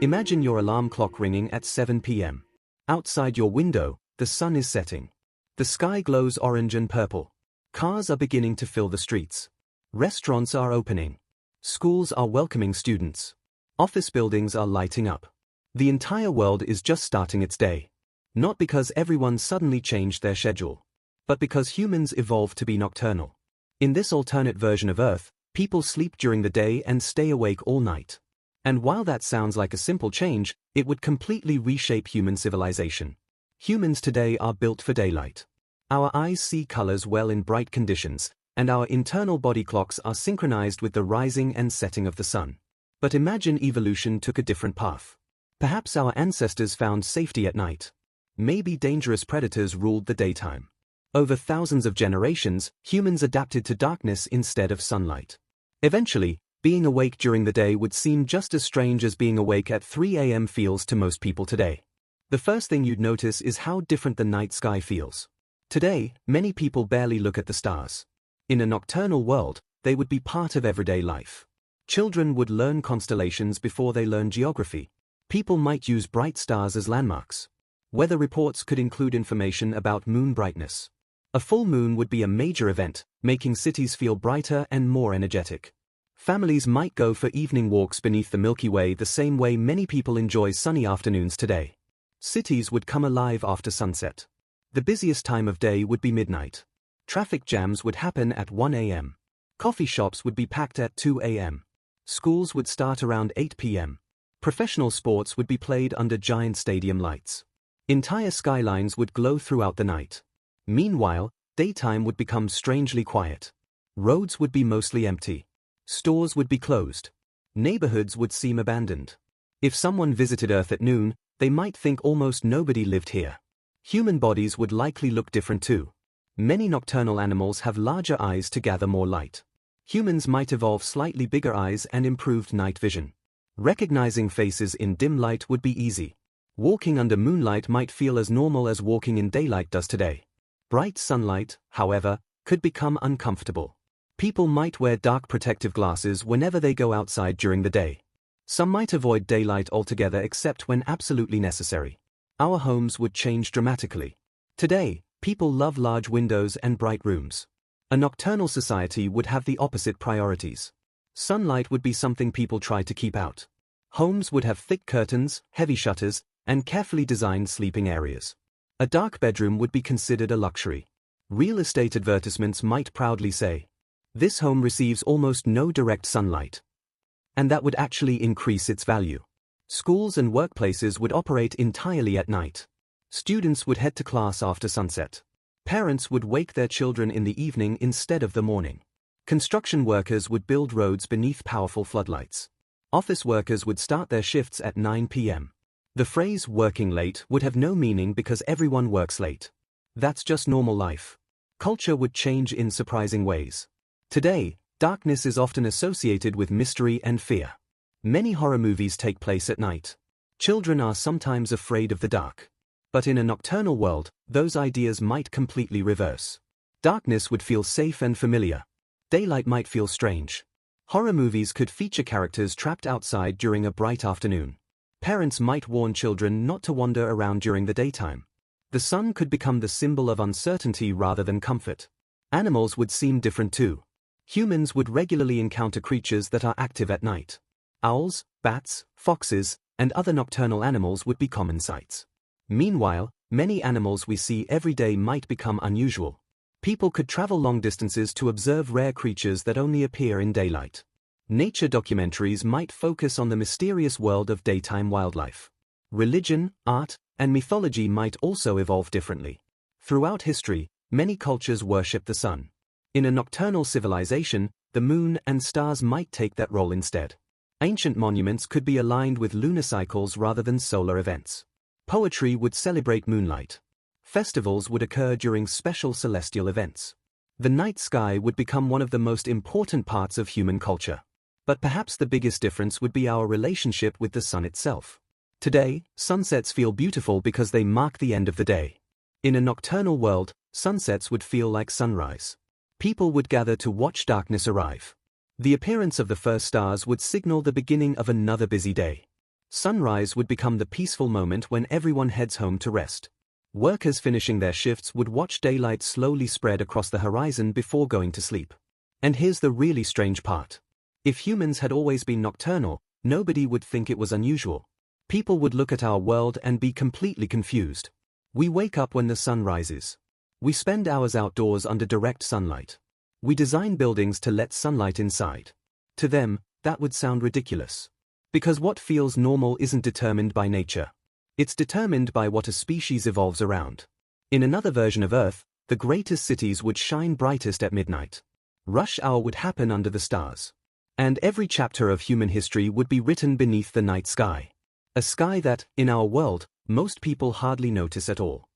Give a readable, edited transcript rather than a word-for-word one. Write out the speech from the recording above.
Imagine your alarm clock ringing at 7 p.m. Outside your window, the sun is setting. The sky glows orange and purple. Cars are beginning to fill the streets. Restaurants are opening. Schools are welcoming students. Office buildings are lighting up. The entire world is just starting its day. Not because everyone suddenly changed their schedule, but because humans evolved to be nocturnal. In this alternate version of Earth, people sleep during the day and stay awake all night. And while that sounds like a simple change, it would completely reshape human civilization. Humans today are built for daylight. Our eyes see colors well in bright conditions, and our internal body clocks are synchronized with the rising and setting of the sun. But imagine evolution took a different path. Perhaps our ancestors found safety at night. Maybe dangerous predators ruled the daytime. Over thousands of generations, humans adapted to darkness instead of sunlight. Eventually, being awake during the day would seem just as strange as being awake at 3 a.m. feels to most people today. The first thing you'd notice is how different the night sky feels. Today, many people barely look at the stars. In a nocturnal world, they would be part of everyday life. Children would learn constellations before they learn geography. People might use bright stars as landmarks. Weather reports could include information about moon brightness. A full moon would be a major event, making cities feel brighter and more energetic. Families might go for evening walks beneath the Milky Way the same way many people enjoy sunny afternoons today. Cities would come alive after sunset. The busiest time of day would be midnight. Traffic jams would happen at 1 a.m. Coffee shops would be packed at 2 a.m. Schools would start around 8 p.m. Professional sports would be played under giant stadium lights. Entire skylines would glow throughout the night. Meanwhile, daytime would become strangely quiet. Roads would be mostly empty. Stores would be closed. Neighborhoods would seem abandoned. If someone visited Earth at noon, they might think almost nobody lived here. Human bodies would likely look different too. Many nocturnal animals have larger eyes to gather more light. Humans might evolve slightly bigger eyes and improved night vision. Recognizing faces in dim light would be easy. Walking under moonlight might feel as normal as walking in daylight does today. Bright sunlight, however, could become uncomfortable. People might wear dark protective glasses whenever they go outside during the day. Some might avoid daylight altogether except when absolutely necessary. Our homes would change dramatically. Today, people love large windows and bright rooms. A nocturnal society would have the opposite priorities. Sunlight would be something people try to keep out. Homes would have thick curtains, heavy shutters, and carefully designed sleeping areas. A dark bedroom would be considered a luxury. Real estate advertisements might proudly say, "This home receives almost no direct sunlight." And that would actually increase its value. Schools and workplaces would operate entirely at night. Students would head to class after sunset. Parents would wake their children in the evening instead of the morning. Construction workers would build roads beneath powerful floodlights. Office workers would start their shifts at 9 p.m. The phrase "working late" would have no meaning because everyone works late. That's just normal life. Culture would change in surprising ways. Today, darkness is often associated with mystery and fear. Many horror movies take place at night. Children are sometimes afraid of the dark. But in a nocturnal world, those ideas might completely reverse. Darkness would feel safe and familiar. Daylight might feel strange. Horror movies could feature characters trapped outside during a bright afternoon. Parents might warn children not to wander around during the daytime. The sun could become the symbol of uncertainty rather than comfort. Animals would seem different too. Humans would regularly encounter creatures that are active at night. Owls, bats, foxes, and other nocturnal animals would be common sights. Meanwhile, many animals we see every day might become unusual. People could travel long distances to observe rare creatures that only appear in daylight. Nature documentaries might focus on the mysterious world of daytime wildlife. Religion, art, and mythology might also evolve differently. Throughout history, many cultures worship the sun. In a nocturnal civilization, the moon and stars might take that role instead. Ancient monuments could be aligned with lunar cycles rather than solar events. Poetry would celebrate moonlight. Festivals would occur during special celestial events. The night sky would become one of the most important parts of human culture. But perhaps the biggest difference would be our relationship with the sun itself. Today, sunsets feel beautiful because they mark the end of the day. In a nocturnal world, sunsets would feel like sunrise. People would gather to watch darkness arrive. The appearance of the first stars would signal the beginning of another busy day. Sunrise would become the peaceful moment when everyone heads home to rest. Workers finishing their shifts would watch daylight slowly spread across the horizon before going to sleep. And here's the really strange part. If humans had always been nocturnal, nobody would think it was unusual. People would look at our world and be completely confused. We wake up when the sun rises. We spend hours outdoors under direct sunlight. We design buildings to let sunlight inside. To them, that would sound ridiculous. Because what feels normal isn't determined by nature. It's determined by what a species evolves around. In another version of Earth, the greatest cities would shine brightest at midnight. Rush hour would happen under the stars. And every chapter of human history would be written beneath the night sky. A sky that, in our world, most people hardly notice at all.